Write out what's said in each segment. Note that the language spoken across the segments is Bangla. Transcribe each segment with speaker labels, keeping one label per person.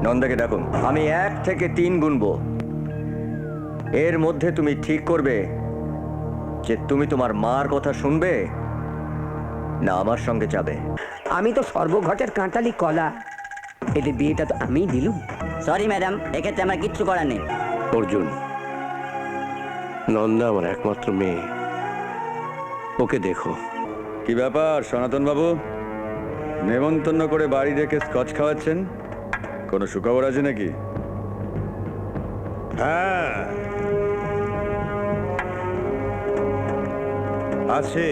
Speaker 1: নন্দাকে ডাকুন। আমি 1 থেকে 3 গুনবো, এর মধ্যে তুমি ঠিক করবে যে তুমি তোমার মার কথা শুনবে না আমার সঙ্গে যাবে।
Speaker 2: আমি তো সর্বঘটের কাঁটালি কলা, এদের বিয়েটা তো আমিই দিলুম।
Speaker 3: সরি ম্যাডাম, এক্ষেত্রে আমার কিচ্ছু করার নেই।
Speaker 4: অর্জুন, নন্দা আমার একমাত্র মেয়ে, ওকে দেখো।
Speaker 1: কি ব্যাপার সনাতন বাবু, নেমন্তন্ন করে বাড়ি রেখে স্কচ খাওয়াচ্ছেন? কোনো সুখবর আছে নাকি?
Speaker 5: হ্যাঁ আছে,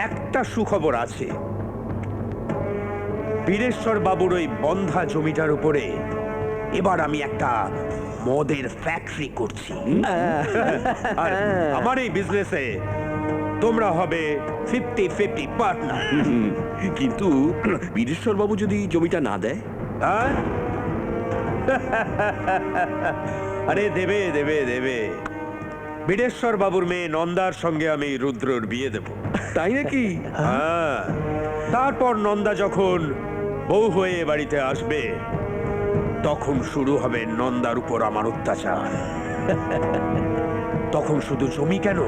Speaker 5: একটা সুখবর আছে। বীরেশ্বর বাবুর ওই বন্ধা জমিটার উপরে এবার আমি একটা মদের ফ্যাক্টরি করছি। আর আমার এই বিজনেসে তোমরা হবে 50-50 পার্টনার।
Speaker 4: কিন্তু বীরেশ্বর বাবু যদি জমিটা না দেয়?
Speaker 5: হ্যাঁ? আরে দেবে দেবে দেবে। বীরেশ্বর বাবুর মেয়ে নন্দার সঙ্গে আমি রুদ্রর বিয়ে দেব।
Speaker 4: তাই নাকি?
Speaker 5: হ্যাঁ, তারপর নন্দা যখন বউ হয়ে এ বাড়িতে আসবে তখন শুরু হবে নন্দার উপর আমার অত্যাচার। তখন শুধু জমি কেন,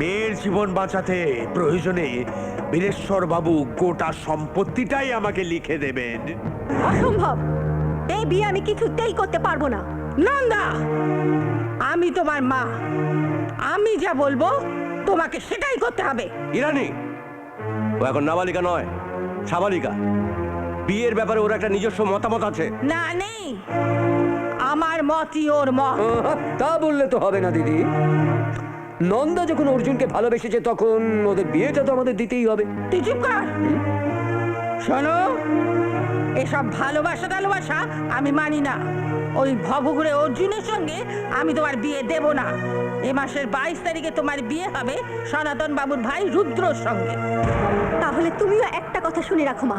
Speaker 5: মেয়ের জীবন বাঁচাতে প্রয়োজনে বীরেশ্বর বাবু গোটা সম্পত্তিটাই আমাকে লিখে দেবেন।
Speaker 6: অসম্ভব, এই বিয়ে আমি কিছুতেই করতে পারবো না।
Speaker 2: নন্দা, আমি তোমার মা, আমি যা বলবো তোমাকে সেটাই করতে হবে।
Speaker 4: ইরানি, ও এখন নাবালিকা নয়, সাবালিকা। বিয়ের ব্যাপারে ওর একটা নিজস্ব মতামত আছে।
Speaker 2: না নেই, আমার মতই ওর মত।
Speaker 7: তা বললে তো হবে না দিদি। নন্দা যখন অর্জুনকে ভালোবেসেছে তখন ওদের বিয়েটা তো আমাদের দিতেই হবে।
Speaker 2: তুই চুপ কর। শোনো, এসব ভালোবাসা টালোবাসা আমি মানি না। ওই ভবঘুরে অর্জুনের সঙ্গে আমি তোমার বিয়ে দেব না। এ মাসের 22 তারিখে তোমার বিয়ে হবে সনাতন বাবুর ভাই রুদ্রর সঙ্গে।
Speaker 6: তাহলে তুমিও একটা কথা শুনে রাখো মা,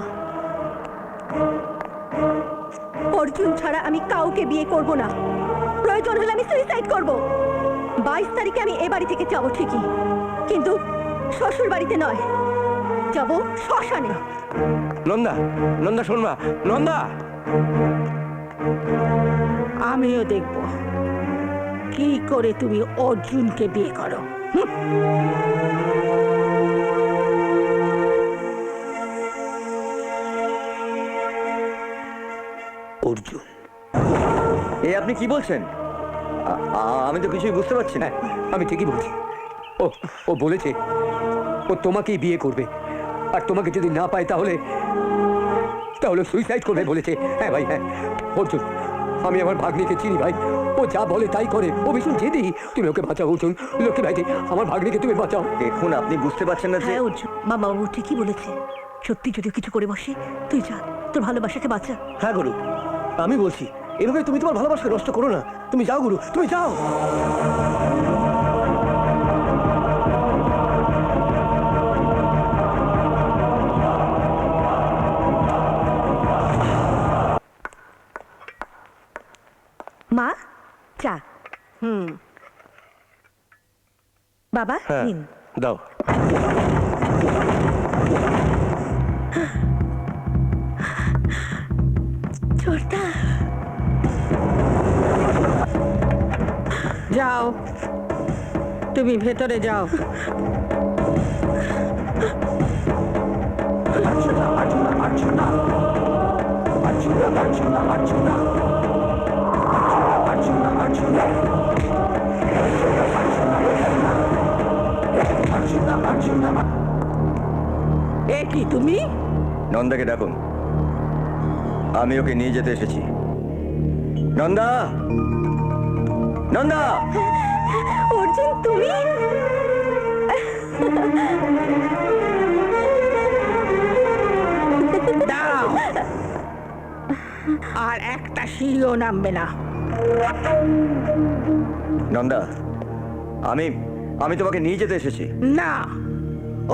Speaker 6: অর্জুন ছাড়া আমি কাউকে বিয়ে করব না। প্রয়োজন হলে আমি সুইসাইড করব। 22 তারিখে আমি এ বাড়ি থেকে যাব ঠিকই, কিন্তু শ্বশুর বাড়িতে নয়, যাব শ্মশানে।
Speaker 4: নন্দা, নন্দা শোন মা, নন্দা।
Speaker 2: আমিও দেখব কি করে তুমি অর্জুনকে বিয়ে করো।
Speaker 7: অর্জুন,
Speaker 1: এ আপনি কি বলছেন? আমি তো কিছুই বুঝতে পারছি না।
Speaker 7: আমি ঠিকই বলছি। ও ও বলেছে ও তোমাকেই বিয়ে করবে, আর তোমাকে যদি না পায় তাহলে তাহলে সুইসাইড করবে বলেছে। হ্যাঁ ভাই, হ্যাঁ। অর্জুন, আমি আমার ভাগ্নিকে চিনি ভাই, ও যা বলে তাই করে, ও ভীষণ জেদি। তুমি ওকে বাঁচাও অর্জুন, লক্ষ্মী ভাইটি, আমার ভাগ্নিকে তুমি বাঁচাও।
Speaker 1: দেখুন, আপনি বুঝতে পারছেন না যে
Speaker 6: হ্যাঁ অর্জুন, বাবু ঠিকই বলেছে। সত্যি যদি কিছু করে বসে, তুই যা, তোর ভালোবাসাকে বাঁচা।
Speaker 7: হ্যাঁ গুরু, আমি বলছি এভাবে তুমি তোমার ভালোবাসাকে নষ্ট করো না। তুমি যাও গুরু, তুমি যাও।
Speaker 6: মা, চা। বাবা,
Speaker 4: হ্যাঁ,
Speaker 6: নিন।
Speaker 4: দাও।
Speaker 6: ছোটটা,
Speaker 2: যাও, তুমি ভেতরে যাও। এ কি তুমি?
Speaker 1: নন্দাকে ডাকুন, আমি ওকে নিয়ে যেতে এসেছি। নন্দা, নন্দা।
Speaker 6: অর্জুন তুমি?
Speaker 2: দাঁড়াও, আর একটা সিঁড়িও নামবে না।
Speaker 1: নন্দা, আমি আমি তোমাকে নিয়ে যেতে এসেছি।
Speaker 2: না,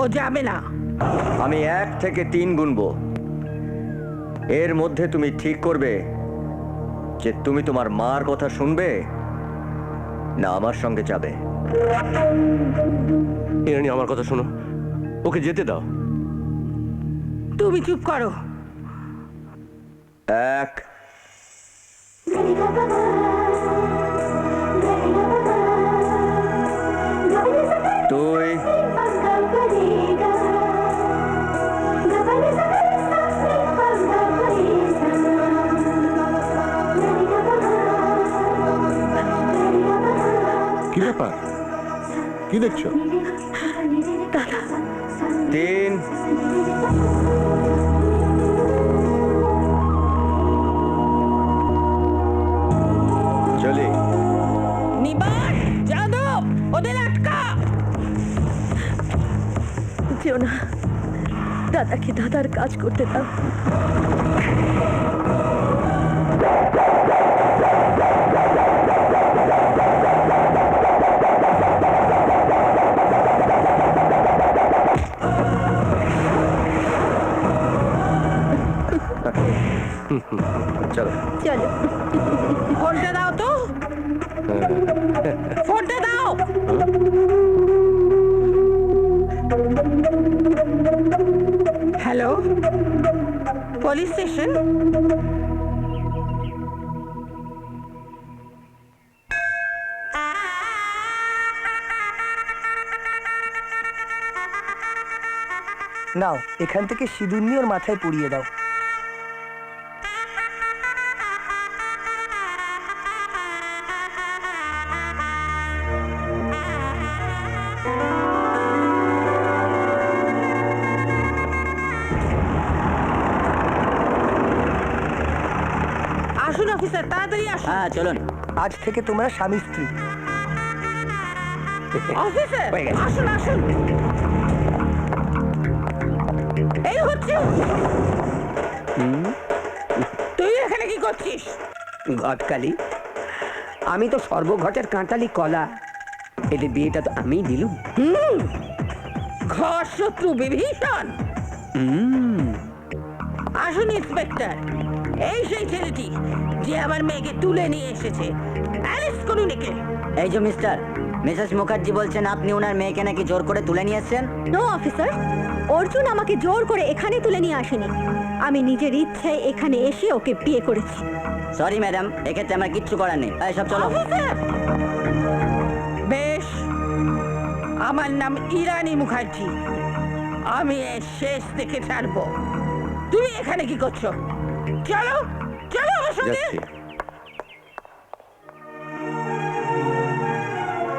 Speaker 2: ও যাবে না।
Speaker 1: আমি 1 থেকে 3 গুনবো, এর মধ্যে তুমি ঠিক করবে যে তুমি তোমার মার কথা শুনবে না আমার সঙ্গে যাবে।
Speaker 4: ইরানি, আমার কথা শোনো, ওকে যেতে দাও।
Speaker 2: তুমি চুপ করো।
Speaker 1: এক, দুই,
Speaker 8: কি ব্যাপার, কি দেখছো?
Speaker 1: তিন, চলি।
Speaker 2: নিবাস, যাদব, ওদের আটকা।
Speaker 6: যেও না, দাদাকে দাদার কাজ করতে দাও।
Speaker 1: চলো।
Speaker 6: চলো।
Speaker 2: ফোনটা দাও তো, ফোনটা দাও। Hello, police station.
Speaker 9: নাও, এখান থেকে সিঁদুর নিয়ে ওর মাথায় পুড়িয়ে দাও।
Speaker 2: আসুন অফিসার, তাড়াতাড়ি আসুন।
Speaker 3: হ্যাঁ চলুন।
Speaker 9: আজ থেকে তোমরা স্বামী স্ত্রী।
Speaker 2: অফিসার
Speaker 7: হয়ে গেছে।
Speaker 2: আসুন আসুন। এই হচ্ছে। তুই এখানে কি করছিস?
Speaker 7: ঘটকালি, আমি তো সর্বঘটের কাঁটালি কলা। এদের বিয়েটা তো আমিই দিলুম।
Speaker 2: ঘর শত্রু বিভীষণ। আসুন ইন্সপেক্টর, এই সেই ছেলেটি যে আমার মেয়েকে তুলে নিয়ে এসেছে। অ্যারেস্ট করুন একে।
Speaker 3: এই যে মিসেস মুখার্জি বলছেন আপনি ওনার মেয়েকে নাকি জোর করে তুলে নিয়ে এসেছেন।
Speaker 6: নো অফিসার, অর্জুন আমাকে জোর করে এখানে তুলে নিয়ে আসেনি। আমি নিজের ইচ্ছায় এখানে এসে ওকে বিয়ে করেছি।
Speaker 3: সরি ম্যাডাম, এক্ষেত্রে আমার কিচ্ছু করার নেই। এই সব চলো।
Speaker 2: অফিসার, বেশ, আমার নাম ইরানি মুখার্জি। আমি এর শেষ দেখে ছাড়বো। তুমি এখানে কি করছো? চলো চলো আমার সঙ্গে।
Speaker 4: যাচ্ছি।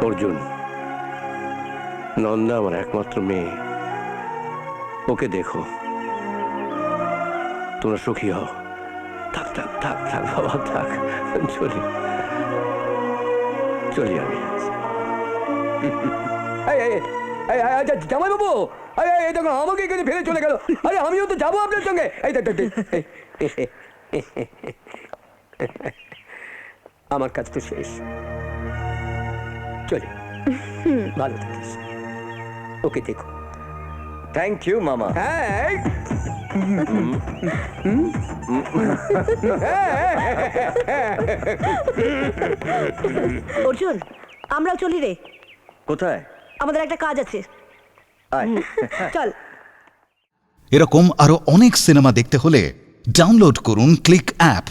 Speaker 4: অর্জুন, নন্দা আমার একমাত্র মেয়ে, ওকে দেখো, তোমরা সুখী হও। থাক থাক থাক থাক বাবা, থাক। চলি চলি আমি।
Speaker 7: জামাই বাবু, আরে এই দেখো, আমাকে এখানে ফেলে চলে গেল। আরে আমিও তো যাবো আপনার সঙ্গে। এই দেখ, আমার কাজ তো শেষ। চলি, ভালো থাকিস। ওকে দেখো।
Speaker 1: থ্যাংক ইউ মামা।
Speaker 7: হ্যাঁ,
Speaker 6: অর্জুন, আমরাও চলি রে,
Speaker 1: কোথায়?
Speaker 6: আমাদের একটা কাজ আছে।
Speaker 1: আয়।
Speaker 6: চল।
Speaker 10: এরকম আরো অনেক সিনেমা দেখতে হলে ডাউনলোড করুন ক্লিক অ্যাপ।